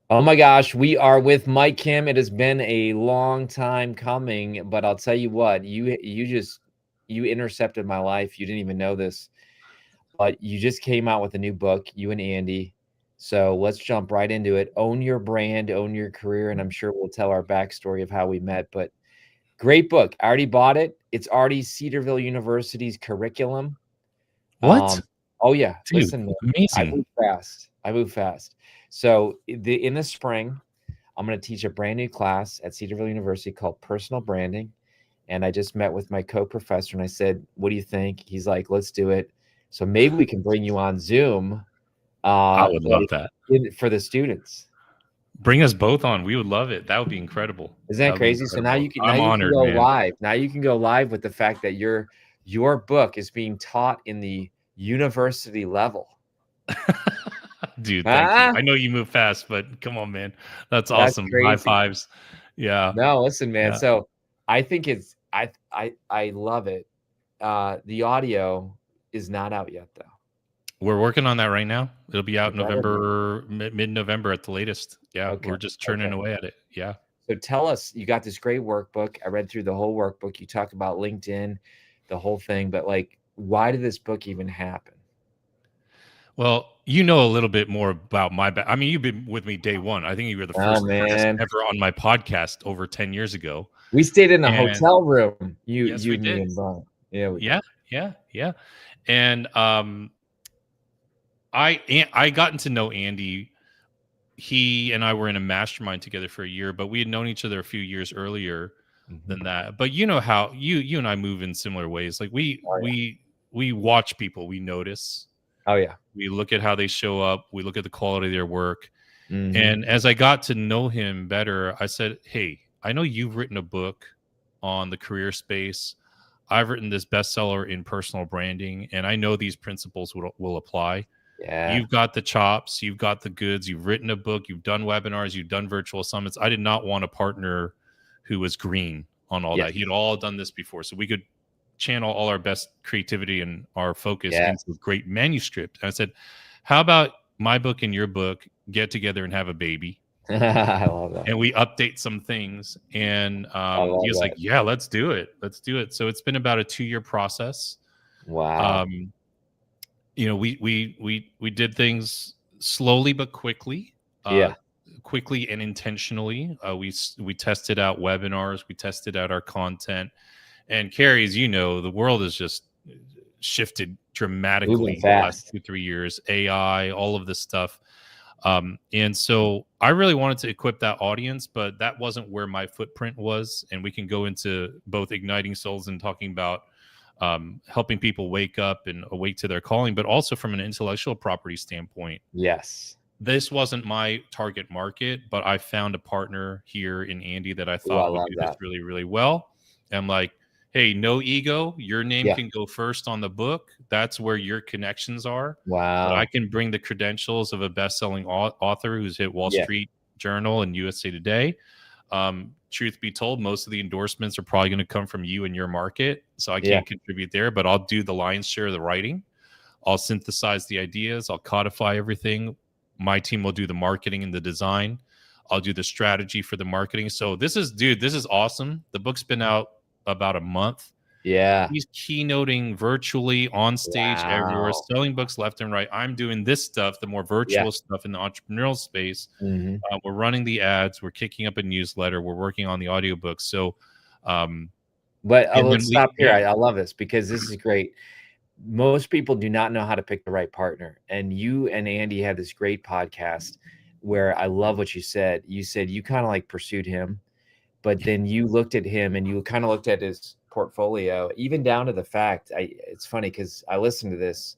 Oh my gosh, we are with Mike Kim. It has been a long time coming, but I'll tell you what, you intercepted my life. You didn't even know this, but you just came out with a new book, you and Andy. So let's jump right into it. Own your brand, own your career, and I'm sure we'll tell our backstory of how we met. But great book. I already bought it. It's already Cedarville University's curriculum. What? Oh yeah, Dude, listen, man, I amazing. move fast. I move fast. So in the spring, I'm going to teach a brand new class at Cedarville University called Personal Branding. And I just met with my co-professor and I said, "What do you think?" He's like, "Let's do it." So maybe we can bring you on Zoom, I would but love that. for the students. Bring us both on. We would love it. That would be incredible. Isn't That that would be crazy? So incredible. now I'm you can honored, go man. live. Now you can go live with the fact that your book is being taught in the university level. Dude, thank you. Ah, I know you move fast, but come on, man. That's that's awesome. High crazy. fives. Yeah. No, listen, man. Yeah. So I think I love it. The audio is not out yet though. We're working on that right now. It'll be out It better be. November, mid-November at the latest. Yeah, Okay. we're just churning Okay. away at it. Yeah. So tell us, you got this great workbook. I read through the whole workbook. You talk about LinkedIn, the whole thing, but like, why did this book even happen? Well, you know a little bit more about my I mean, you've been with me day one. I think you were the Oh first guest man, ever on my podcast over 10 years ago. we stayed in a And hotel room. yes, we Me, did. and Brian. Yeah, we did. Yeah, yeah, yeah. And I gotten to know Andy. He and I were in a mastermind together for a year, but we had known each other a few years earlier than that. But you know how you and I move in similar ways. Like Oh yeah. we watch people, we notice, Oh yeah. we look at how they show up, we look at the quality of their work. Mm-hmm. And as I got to know him better, I said, "Hey, I know you've written a book on the career space. I've written this bestseller in personal branding, and I know these principles will apply. Yeah. You've got the chops, you've got the goods, you've written a book, you've done webinars, you've done virtual summits. I did not want a partner who was green on all Yes. that. He had all done this before, so we could channel all our best creativity and our focus Yes. into a great manuscript." And I said, "How about my book and your book get together and have a baby?" I love that. And we update some things. And I love he was like, that. "Yeah, let's do it. Let's do it." So it's been about a 2-year process. Wow. Um, you know, we did things slowly but quickly, uh, Yeah. quickly and intentionally. We tested out webinars, we tested out our content, and Kary, as you know, the world has just shifted dramatically Moving in the last fast. 2-3 years. AI, all of this stuff. And so I really wanted to equip that audience, but that wasn't where my footprint was. And we can go into both igniting souls and talking about helping people wake up and awake to their calling, but also from an intellectual property standpoint. Yes. This wasn't my target market, but I found a partner here in Andy that I Ooh, I thought would love do this that. really, really well. And I'm like, "Hey, no ego. Your name Yeah. can go first on the book. That's where your connections are. But I Wow. can bring the credentials of a best-selling author who's hit Wall Yeah. Street Journal and USA Today. Truth be told, most of the endorsements are probably going to come from you and your market, so I Yeah. can't contribute there. But I'll do the lion's share of the writing. I'll synthesize the ideas. I'll codify everything. My team will do the marketing and the design. I'll do the strategy for the marketing. So this is awesome. The book's been out about a month. Yeah. He's keynoting virtually on stage everywhere, Wow. selling books left and right. I'm doing this stuff, the more Yeah. virtual stuff in the entrepreneurial space. Mhm. We're running the ads. We're kicking up a newsletter. We're working on the audiobooks. So, um, But, and then let's stop here. yeah, I love this because this is great. Most people do not know how to pick the right partner, and you and Andy had this great podcast where I love what you said. You said you kinda, like, pursued him, but then you looked at him and you kinda looked at his portfolio, even down to the fact it's funny because I listened to this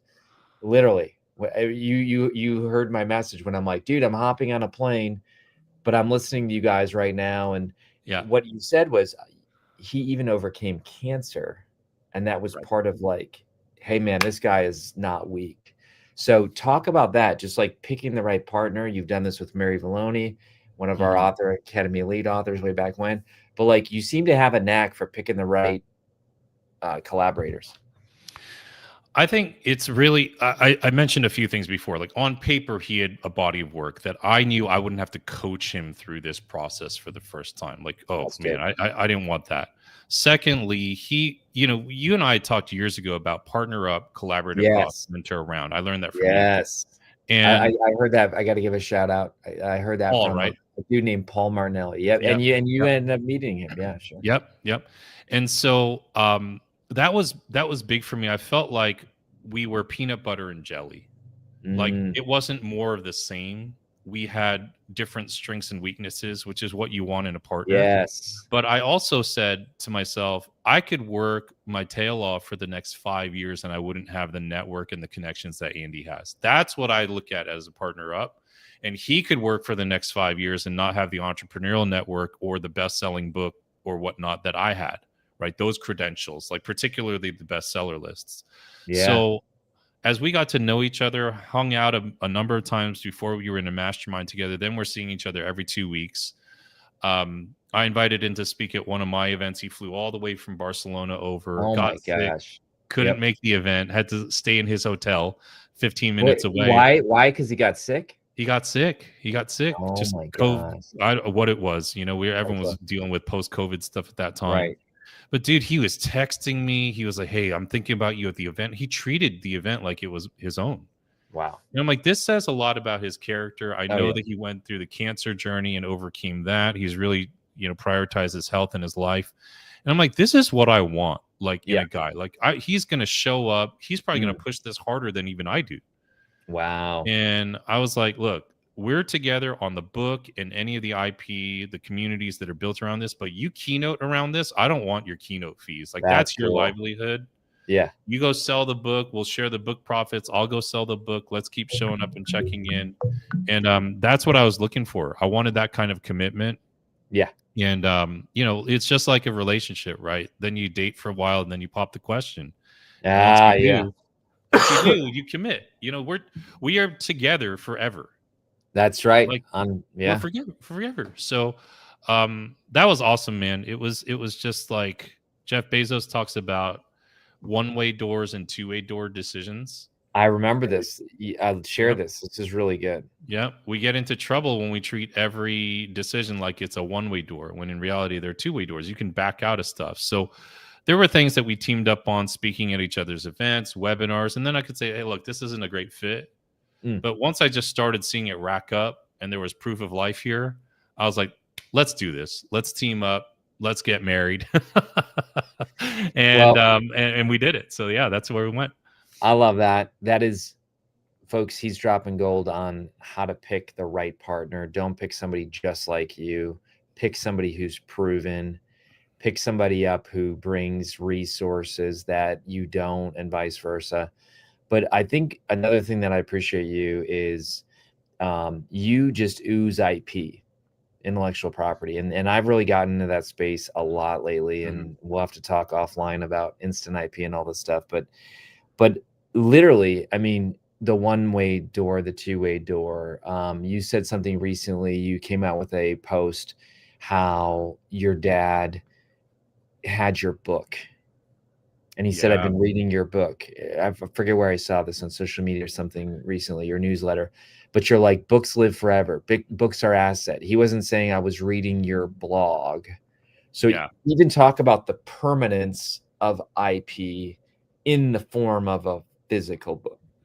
literally. You heard my message when I'm like, "Dude, I'm hopping on a plane, but I'm listening to you guys right now," and yeah, what you said was he even overcame cancer, and that was right. part of like, "Hey, man, this guy is not weak." So talk about that, just like picking the right partner. You've done this with Mary Valoni, one of our Mhm. author Academy Elite authors way back when, but like you seem to have a knack for picking the right collaborators. I think it's really, I mentioned a few things before. Like on paper, he had a body of work that I knew I wouldn't have to coach him through this process for the first time. Like, oh That's man, good. I didn't want that. Secondly, you and I talked years ago about partner up, collaborative up, Yes. mentor around. I learned that from you. Yes. I And heard that. I got to give a shout out. I heard that Paul, from a right? dude named Paul Martinelli. Yep. Yep. And you Yep. ended up meeting him. Yeah, sure. Yep. And so that was big for me. I felt like we were peanut butter and jelly. Like Mm, it wasn't more of the same. We had different strengths and weaknesses, which is what you want in a partner. yes. But I also said to myself, I could work my tail off for the next 5 years and I wouldn't have the network and the connections that Andy has. That's what I look at as a partner up. And he could work for the next 5 years and not have the entrepreneurial network or the best-selling book or whatnot that I had, right? Those credentials, like particularly the bestseller lists. Yeah. So as we got to know each other, hung out a number of times before we were in a mastermind together, then we're seeing each other every 2 weeks. I invited him to speak at one of my events. He flew all the way from Barcelona over, Oh got my sick, gosh. couldn't Yep. make the event, had to stay in his hotel 15 Wait, minutes away. why? Because he got sick? He got sick. Oh Just my COVID. gosh. I don't know what it was. Everyone was Okay. dealing with post-COVID stuff at that time. Right. But dude, he was texting me. He was like, "Hey, I'm thinking about you at the event." He treated the event like it was his own. Wow. And I'm like, this says a lot about his character. I Oh know yeah. that he went through the cancer journey and overcame that. He's really, prioritized his health and his life. And I'm like, this is what I want, like in Yeah. a guy. Like he's going to show up. He's probably going Mm. to push this harder than even I do. Wow. And I was like, look, we're together on the book and any of the IP, the communities that are built around this, but you keynote around this. I don't want your keynote fees. Like That's that's your cool. livelihood. Yeah. You go sell the book. We'll share the book profits. I'll go sell the book. Let's keep showing up and checking in. And that's what I was looking for. I wanted that kind of commitment. Yeah. And, it's just like a relationship, right? Then you date for a while and then you pop the question. And once Ah, you yeah. do, once you do, you commit. We are together forever. That's right. Like Yeah. we're forever. So that was awesome, man. It was just like Jeff Bezos talks about one-way doors and two-way door decisions. I remember this. I'll share Yep. this. This is really good. Yeah, we get into trouble when we treat every decision like it's a one-way door, when in reality they're two-way doors. You can back out of stuff. So there were things that we teamed up on, speaking at each other's events, webinars, and then I could say, hey, look, this isn't a great fit. Mm. But once I just started seeing it rack up and there was proof of life here, I was like, let's do this. Let's team up. Let's get married. And we did it. So yeah, that's where we went. I love that. That is, folks, he's dropping gold on how to pick the right partner. Don't pick somebody just like you. Pick somebody who's proven. Pick somebody up who brings resources that you don't, and vice versa. But I think another thing that I appreciate you is you just ooze IP, intellectual property. And I've really gotten into that space a lot lately. And we'll have to talk offline about instant IP and all this stuff. But literally, I mean, the one-way door, the two-way door. You said something recently. You came out with a post how your dad had your book. And he said, I've been reading your book. I forget where I saw this on social media or something recently, your newsletter. But you're like, books live forever. Books are asset. He wasn't saying I was reading your blog. So even talk about the permanence of IP in the form of a physical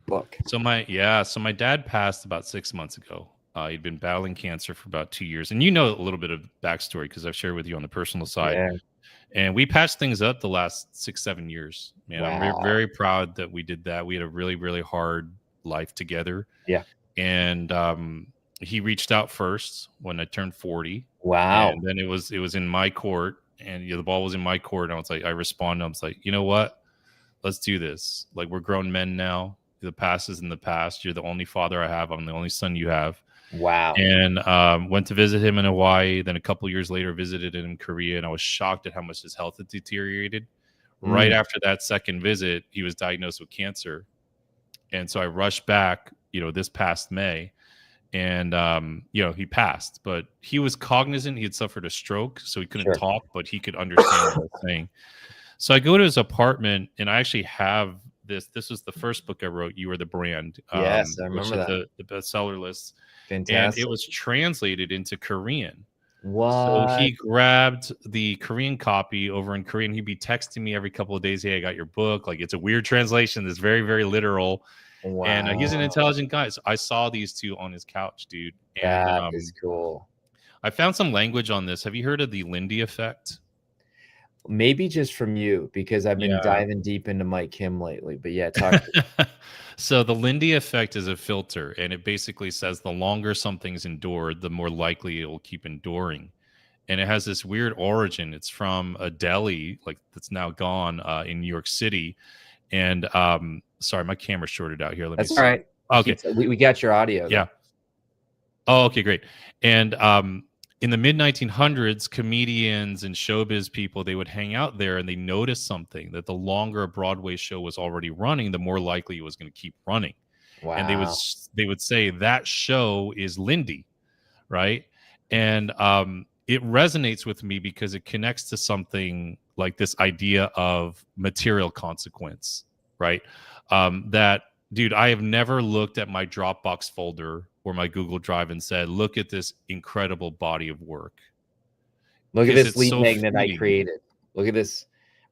book. So my dad passed about 6 months ago. He'd been battling cancer for about 2 years. And you know a little bit of backstory because I've shared with you on the personal side. Yeah. And we patched things up the last 6-7 years. Man, Wow. I'm very proud that we did that. We had a really, really hard life together. Yeah. And he reached out first when I turned 40. Wow. And then it was in my court, and the ball was in my court. And I responded. I was like, you know what? Let's do this. Like, we're grown men now. The past is in the past. You're the only father I have. I'm the only son you have. Wow. And went to visit him in Hawaii. Then a couple years later, visited him in Korea. And I was shocked at how much his health had deteriorated. Right after that second visit, he was diagnosed with cancer. And so I rushed back, this past May. And, he passed. But he was cognizant. He had suffered a stroke, so he couldn't talk, but he could understand what I was saying. So I go to his apartment, and I actually have this was the first book I wrote, You Are the Brand, Yes, I which remember hit that. the bestseller list, and it Fantastic. was translated into Korean. So What? he grabbed the Korean copy over in Korean. He'd be texting me every couple of days, "Hey, I got your book." Like, it's a weird translation that's very, very literal. And he's an Wow. intelligent guy. So I saw these two on his couch, dude. And That is cool. I found some language on this. Have you heard of the Lindy effect? Maybe just from you, because I've been Yeah. diving deep into Mike Kim lately. But yeah, talk to me. So the Lindy effect is a filter, and it basically says the longer something's endured, the more likely it will keep enduring. And it has this weird origin. It's from a deli, like, that's now gone, in New York City. And sorry, my camera shorted out here. Let me That's all see. right. Okay. We got your audio. Yeah. Oh, okay, great. And in the mid 1900s, comedians and showbiz people, they would hang out there, and they noticed something, that the longer a Broadway show was already running, the more likely it was going to keep running. Wow. And they would say that show is Lindy, right? And it resonates with me because it connects to something like this idea of material consequence, right? That, dude, I have never looked at my Dropbox folder or my Google Drive and said, "Look at this incredible body of work." Look at 'Cause this it's lead so magnet I fleeting. created. Look at this,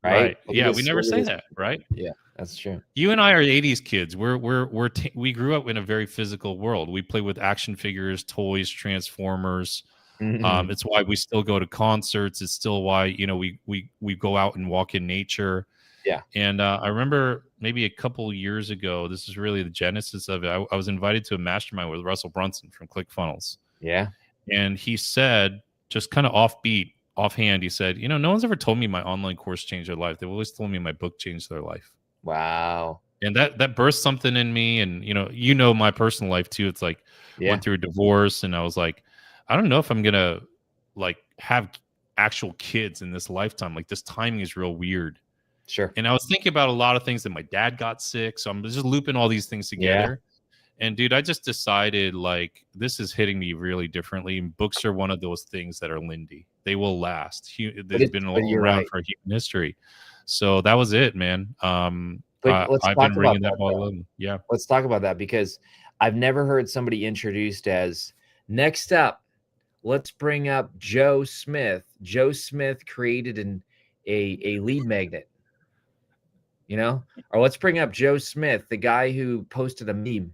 right? Right. Look at Yeah, we this, never look at say this. that, right? Yeah, that's true. You and I are 80s kids. We grew up in a very physical world. We play with action figures, toys, Transformers. Mhm. It's why we still go to concerts. It's still why, you know, we go out and walk in nature. Yeah. And I remember maybe a couple years ago, this is really the genesis of it. I was invited to a mastermind with Russell Brunson from ClickFunnels. Yeah. And he said, just kind of offhand, he said, "You know, no one's ever told me my online course changed their life. They've always told me my book changed their life." Wow. And that burst something in me. And you know my personal life too. It's like, Yeah. went through a divorce, and I was like, I don't know if I'm gonna like have actual kids in this lifetime. Like, this timing is real weird. Sure. And I was thinking about a lot of things, that my dad got sick, so I'm just looping all these things together. And dude, I just decided, like, this is hitting me really differently. And books are one of those things that are Lindy. They will last. They've been But you're around right. for human history. So that was it, man. But let's I've talk been about ringing that that, ball though. in. Yeah. Let's talk about that, because I've never heard somebody introduced as, next up, let's bring up Joe Smith. Joe Smith created a lead magnet, or let's bring up Joe Smith, the guy who posted a meme.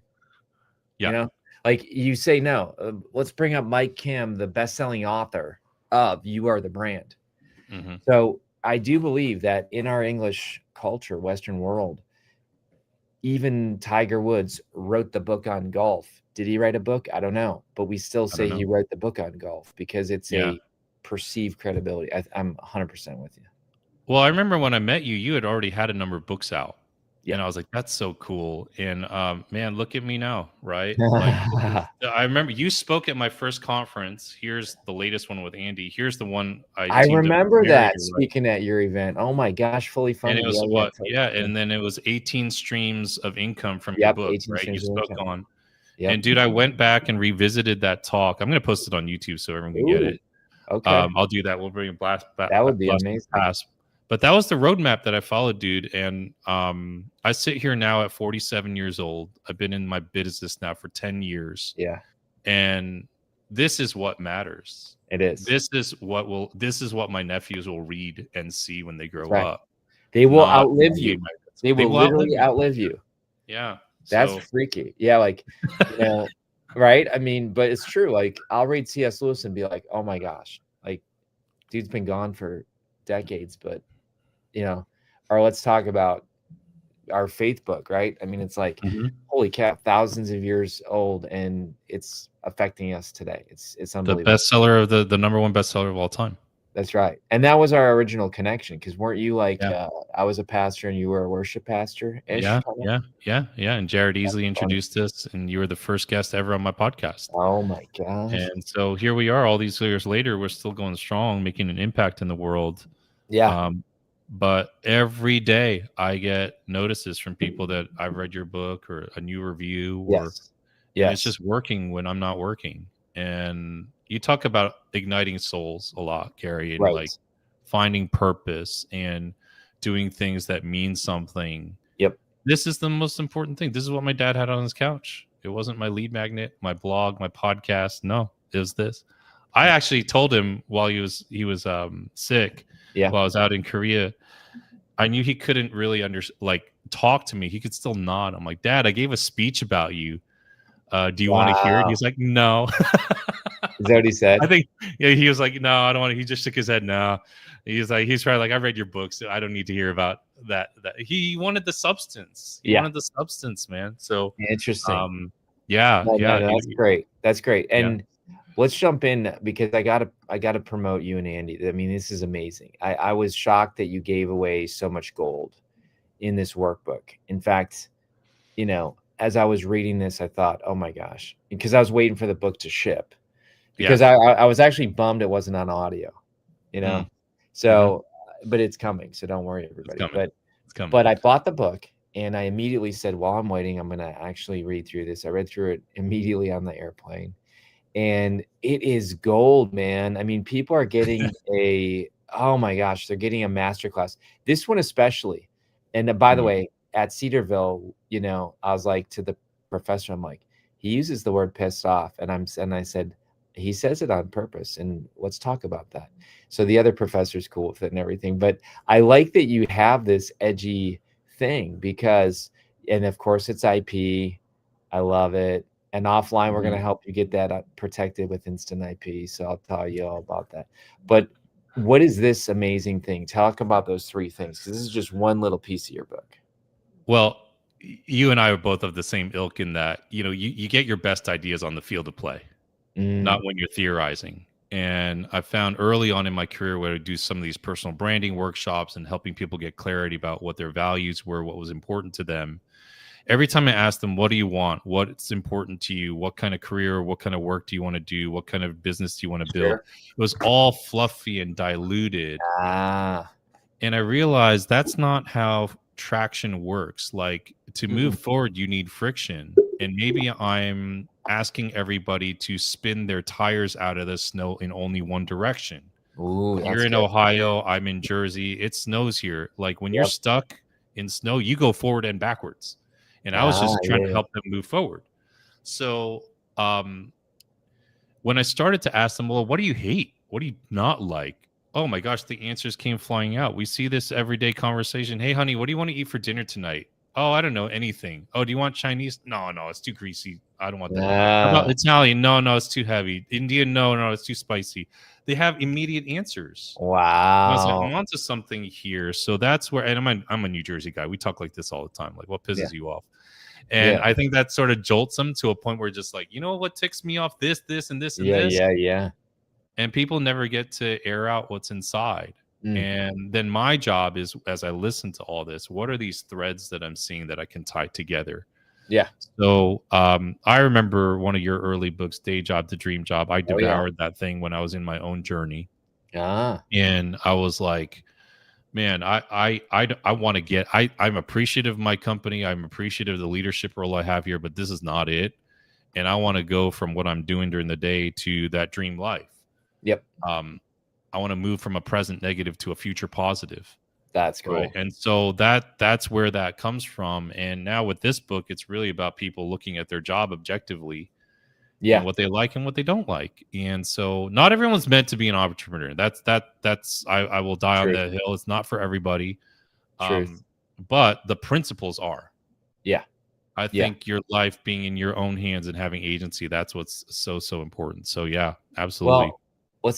Yeah. Like, you say, no, let's bring up Mike Kim, the best-selling author of You Are the Brand. Mm-hmm. So I do believe that in our English culture, Western world, even Tiger Woods wrote the book on golf. Did he write a book? I don't know. But we still say he wrote the book on golf, because it's a perceived credibility. I'm 100% with you. Well, I remember when I met you, you had already had a number of books out. Yeah. And I was like, that's so cool. And man, look at me now, right? Like, I remember you spoke at my first conference. Here's the latest one with Andy. Here's the one I teamed up with remember Mary that, to write. speaking at your event. Oh my gosh, fully And funded. it was Yeah, yeah, totally. and then it was 18 streams of income from your Yep, book, 18 right? You streams of spoke income. on. Yep. And dude, I went back and revisited that talk. I'm going to post it on YouTube so everyone can get Ooh, it. okay. I'll do that. We'll bring a blast. That would be amazing. But that was the roadmap that I followed, dude. And I sit here now at 47 years old. I've been in my business now for 10 years. Yeah. And this is what matters. It is. This is what my nephews will read and see when they grow up. They will outlive you. They will literally outlive you. Yeah. That's freaky. Yeah, like, right? I mean, but it's true. Like, I'll read C.S. Lewis and be like, oh my gosh, like, dude's been gone for decades, but or let's talk about our faith book, right? I mean, it's like, holy cow, thousands of years old, and it's affecting us today. It's unbelievable. The bestseller of the number one bestseller of all time. That's right. And that was our original connection, because weren't you like, I was a pastor and you were a worship pastor? Yeah. And Jared easily introduced us, and you were the first guest ever on my podcast. Oh my gosh. And so here we are all these years later. We're still going strong, making an impact in the world. Yeah. But every day I get notices from people that I've read your book or a new review, or and it's just working when I'm not working. And you talk about igniting souls a lot, Kary, and like finding purpose and doing things that mean something. Yep. This is the most important thing. This is what my dad had on his couch. It wasn't my lead magnet, my blog, my podcast. No, it was this. I actually told him while he was sick, Yeah. while I was out in Korea. I knew he couldn't really talk to me. He could still nod. I'm like, Dad, I gave a speech about you. Do you want to hear it? He's like, no. Is that what he said? I think, yeah, he was like, no, I don't want to. He just shook his head. No. He's probably like, I read your books. I don't need to hear about that. He wanted the substance. He wanted the substance, man. So interesting. Yeah. No, that's great. That's great. And let's jump in, because I gotta promote you and Andy. I mean, this is amazing. I was shocked that you gave away so much gold in this workbook. In fact, as I was reading this, I thought, oh my gosh, because I was waiting for the book to ship, because I was actually bummed it wasn't on audio, So, but it's coming. So don't worry, everybody. It's coming. But I bought the book, and I immediately said, while I'm waiting, I'm going to actually read through this. I read through it immediately on the airplane, and it is gold, man. I mean, people are getting oh my gosh, they're getting a masterclass. This one especially. And by the way, at Cedarville, I was like to the professor, I'm like, he uses the word pissed off. And I said, he says it on purpose, and let's talk about that. So the other professor's cool with it and everything. But I like that you have this edgy thing, because, and of course it's IP. I love it. And offline, we're going to help you get that protected with instant IP. So I'll tell you all about that. But what is this amazing thing? Talk about those three things, because this is just one little piece of your book. Well, you and I are both of the same ilk in that, you get your best ideas on the field of play, not when you're theorizing. And I found early on in my career, where I do some of these personal branding workshops and helping people get clarity about what their values were, what was important to them. Every time I asked them, what do you want? What's important to you? What kind of career, what kind of work do you want to do? What kind of business do you want to build? It was all fluffy and diluted. And I realized that's not how traction works. Like, to move forward, you need friction. And maybe I'm asking everybody to spin their tires out of the snow in only one direction. You're in Ohio, I'm in Jersey. It snows here. Like, when you're stuck in snow, you go forward and backwards. And I was just trying to help them move forward. So when I started to ask them, well, what do you hate? What do you not like? Oh my gosh, the answers came flying out. We see this everyday conversation. Hey, honey, what do you want to eat for dinner tonight? Oh, I don't know, anything. Oh, do you want Chinese? No, it's too greasy. I don't want that. How about Italian? No, it's too heavy. Indian? No, it's too spicy. They have immediate answers. Wow. I was like, I'm onto something here. So that's where, and I'm a New Jersey guy. We talk like this all the time. Like, what pisses you off? And I think that sort of jolts them to a point where just like, what ticks me off? This, and this, and this. Yeah. And people never get to air out what's inside. And then my job is, as I listen to all this, what are these threads that I'm seeing that I can tie together? Yeah. So I remember one of your early books, Day Job to Dream Job. I devoured that thing when I was in my own journey. And I was like, man, I want to get, I'm appreciative of my company. I'm appreciative of the leadership role I have here, but this is not it. And I want to go from what I'm doing during the day to that dream life. Yep. I want to move from a present negative to a future positive. That's cool. Right? And so that's where that comes from. And now with this book, it's really about people looking at their job objectively. And what they like and what they don't like. And so not everyone's meant to be an entrepreneur. That's I will die on that hill. It's not for everybody. But the principles are. I think your life being in your own hands and having agency, that's what's so important. So yeah, absolutely. Well,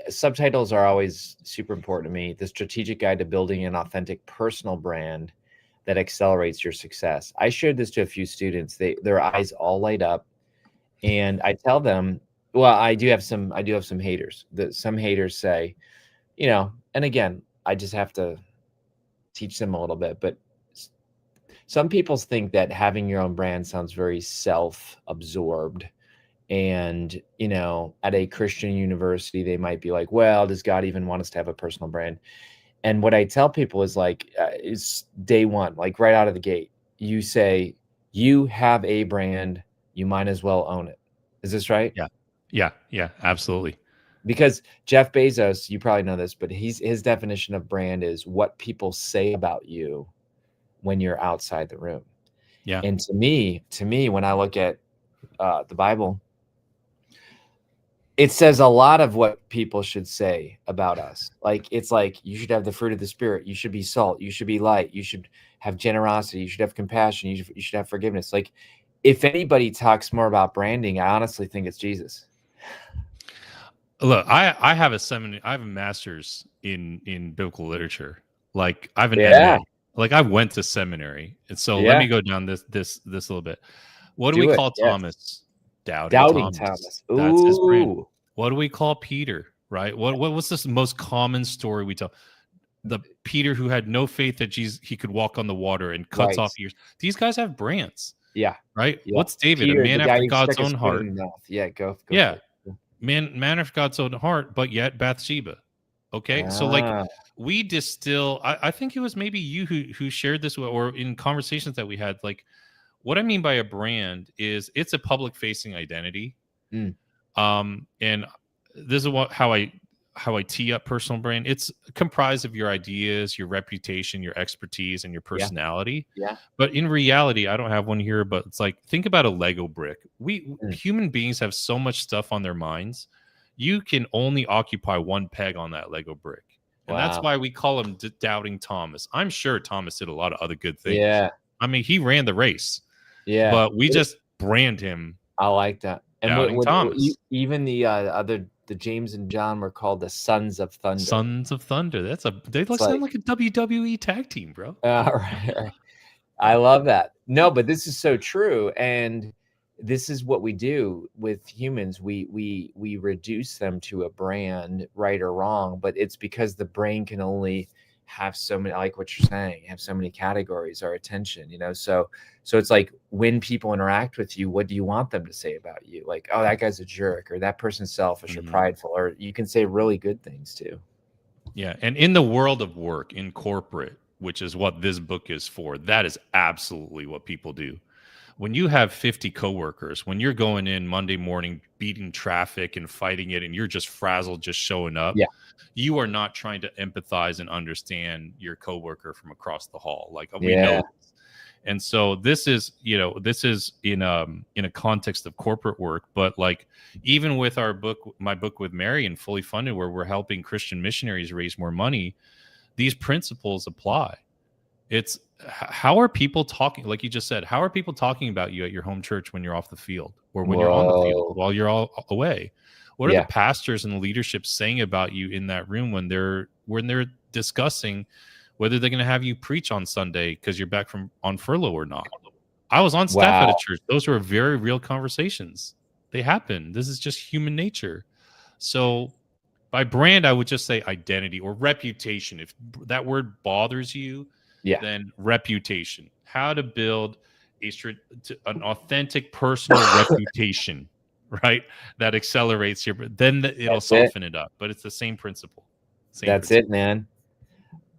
subtitles are always super important to me. The Strategic Guide to Building an Authentic Personal Brand that Accelerates Your Success. I shared this to a few students. Their eyes all light up. And I tell them, well, I do have some haters. Some haters say, and again, I just have to teach them a little bit. But some people think that having your own brand sounds very self-absorbed. And, at a Christian university, they might be like, well, does God even want us to have a personal brand? And what I tell people is like, it's day one, like right out of the gate, you say, you have a brand, you might as well own it. Is this right? Yeah, absolutely. Because Jeff Bezos, you probably know this, but his definition of brand is what people say about you when you're outside the room. Yeah. And to me, when I look at the Bible, it says a lot of what people should say about us. Like, it's like, you should have the fruit of the Spirit. You should be salt. You should be light. You should have generosity. You should have compassion. You should have forgiveness. Like, if anybody talks more about branding, I honestly think it's Jesus. Look, I have a master's in biblical literature. Like, I have an Yeah. MA. Like, I went to seminary. And so Yeah. let me go down this little bit. What do we call Thomas? Doubting Thomas. Ooh. That's his brand. What do we call Peter? Right? What's this most common story we tell? The Peter who had no faith that he could walk on the water and cuts off ears. These guys have brands. Yeah. Right? Yeah. What's David? Peter, a man after God's own heart. Yeah, go. Yeah. Man after God's own heart, but yet Bathsheba. Okay. So, like, we distill, I think it was maybe you who shared this, or in conversations that we had, like, what I mean by a brand is it's a public facing identity. And this is how I tee up personal brand. It's comprised of your ideas, your reputation, your expertise, and your personality. Yeah. But in reality, I don't have one here, but it's like, think about a Lego brick. Human beings have so much stuff on their minds. You can only occupy one peg on that Lego brick. And that's why we call him Doubting Thomas. I'm sure Thomas did a lot of other good things. Yeah. I mean, he ran the race. Yeah. But we just brand him. I like that. And Doubting Thomas. Even the James and John were called the Sons of Thunder. Sons of Thunder. They sound like a WWE tag team, bro. Right. I love that. No, but this is so true. And this is what we do with humans. We reduce them to a brand, right or wrong, but it's because the brain can only have so many, like what you're saying, have so many categories or attention, so it's like, when people interact with you, what do you want them to say about you? Like, oh, that guy's a jerk, or that person's selfish or prideful, or you can say really good things too. Yeah. And in the world of work, in corporate, which is what this book is for, that is absolutely what people do. When you have 50 coworkers, when you're going in Monday morning, beating traffic and fighting it, and you're just frazzled, just showing up, you are not trying to empathize and understand your coworker from across the hall. Like, we know this. And so this is in a context of corporate work, but like, even with my book with Mary and Fully Funded, where we're helping Christian missionaries raise more money, these principles apply. It's, how are people talking? Like you just said, how are people talking about you at your home church when you're off the field, or when you're on the field while you're all away? What are the pastors and the leadership saying about you in that room when they're discussing whether they're going to have you preach on Sunday because you're back on furlough or not? I was on staff at a church. Those were very real conversations. They happen. This is just human nature. So by brand, I would just say identity or reputation. If that word bothers you, then reputation. How to build an authentic personal reputation, right? That accelerates then it'll soften it up. But it's the same principle. That's it, man.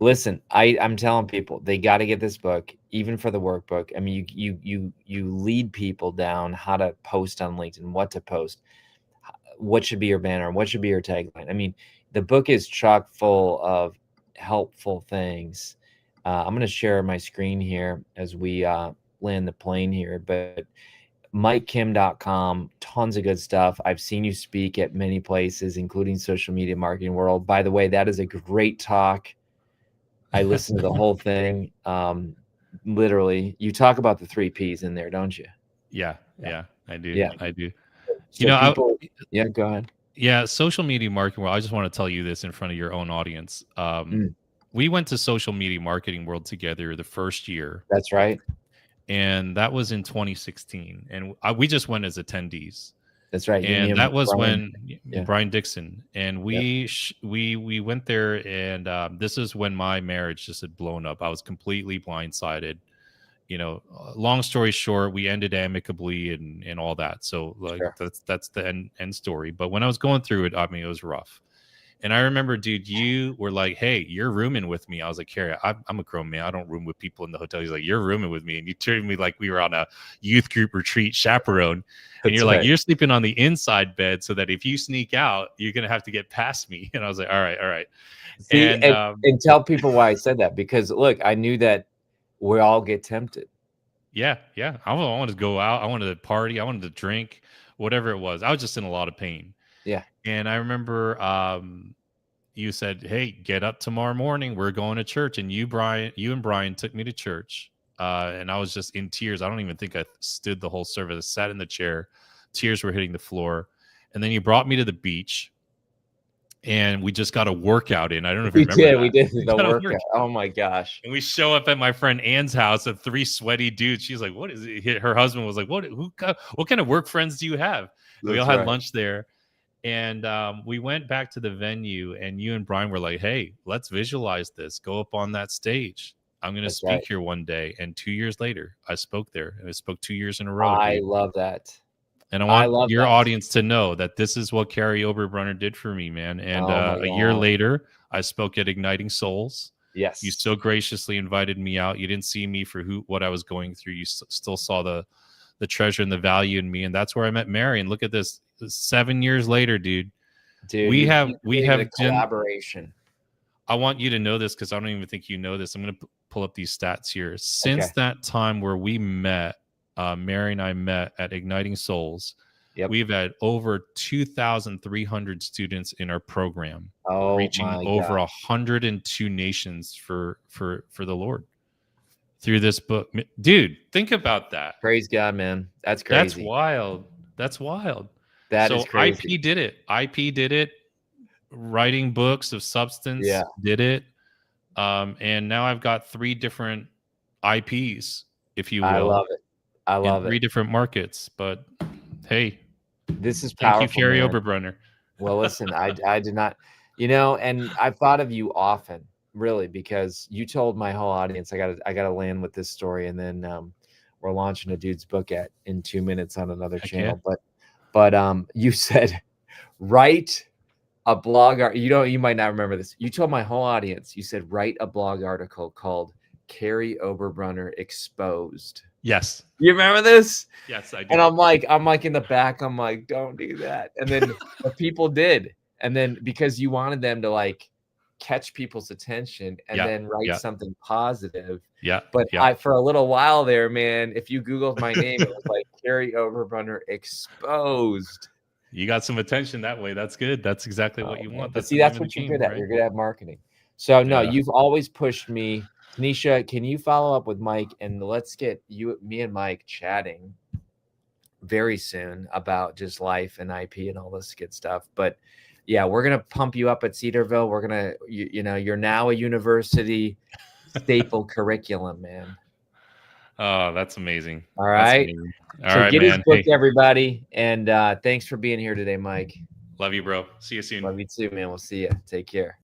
Listen, I'm telling people, they got to get this book, even for the workbook. I mean, you lead people down how to post on LinkedIn, what to post, what should be your banner, what should be your tagline. I mean, the book is chock full of helpful things. I'm going to share my screen here as we land the plane here, but MikeKim.com, tons of good stuff. I've seen you speak at many places, including Social Media Marketing World. By the way, that is a great talk. I listened to the whole thing. Literally, you talk about the 3 Ps in there, don't you? Yeah, I do. Yeah, I do. So go ahead. Yeah, Social Media Marketing World. I just want to tell you this in front of your own audience. We went to Social Media Marketing World together the first year. That's right. And that was in 2016. And we just went as attendees. That's right. And that was Brian Dixon. And we went there, and this is when my marriage just had blown up. I was completely blindsided. Long story short, we ended amicably and all that. So like that's the end story. But when I was going through it, I mean, it was rough. And I remember, dude, you were like, hey, you're rooming with me. I was like, Kary, I'm a grown man. I don't room with people in the hotel. He's like, you're rooming with me. And you treated me like we were on a youth group retreat chaperone. And you're like, you're sleeping on the inside bed so that if you sneak out, you're going to have to get past me. And I was like, all right. See, and tell people why I said that. Because, look, I knew that we all get tempted. Yeah. I wanted to go out. I wanted to party. I wanted to drink, whatever it was. I was just in a lot of pain. Yeah. And I remember you said, "Hey, get up tomorrow morning. We're going to church." And you and Brian took me to church. And I was just in tears. I don't even think I stood the whole service. I sat in the chair. Tears were hitting the floor. And then you brought me to the beach. And we just got a workout in. I don't know if you remember that. We did the got a workout. Oh my gosh. And we show up at my friend Ann's house of 3 sweaty dudes. She's like, "What is it?" Her husband was like, what kind of work friends do you have? And we all had lunch there. And we went back to the venue, and you and Brian were like, "Hey, let's visualize this. Go up on that stage. I'm going to speak here one day." And 2 years later, I spoke there. And I spoke 2 years in a row. I love that. And I want your audience to know that this is what Kary Oberbrunner did for me, man. And a year later, I spoke at Igniting Souls. Yes. You so graciously invited me out. You didn't see me for what I was going through. You still saw the treasure and the value in me. And that's where I met Mary. And look at this. 7 years later, dude. We have a collaboration. I want you to know this because I don't even think you know this. I'm going to pull up these stats here. Since that time where we met, Mary and I met at Igniting Souls. Yep. We've had over 2,300 students in our program, reaching over 102 nations for the Lord through this book. Dude, think about that. Praise God, man. That's crazy. That's wild. That is crazy. IP did it. IP did it. Writing books of substance did it. And now I've got 3 different IPs, if you will. I love it. I love it. 3 different markets. But hey, this is powerful. Thank you, Kary Oberbrunner. Well, listen, I did not, and I've thought of you often, really, because you told my whole audience I gotta land with this story, and then we're launching a dude's book in 2 minutes on another channel. But you said write a blog art. You might not remember this. You told my whole audience, you said write a blog article called Kary Oberbrunner Exposed. Yes. You remember this? Yes, I do. And I'm like in the back, I'm like, don't do that. And then the people did. And then because you wanted them to like catch people's attention and then write something positive. Yeah. But for a little while there, man, if you Googled my name, it was like Kary Oberbrunner Exposed. You got some attention that way. That's good. That's exactly what you want. That's what you're good at. Right? You're good at marketing. So no, you've always pushed me. Tanisha, can you follow up with Mike and let's get me and Mike chatting very soon about just life and IP and all this good stuff. But yeah, we're going to pump you up at Cedarville. We're going to, you're now a university staple curriculum, man. Oh, that's amazing. All right. All right, get his book, everybody. And thanks for being here today, Mike. Love you, bro. See you soon. Love you too, man. We'll see you. Take care.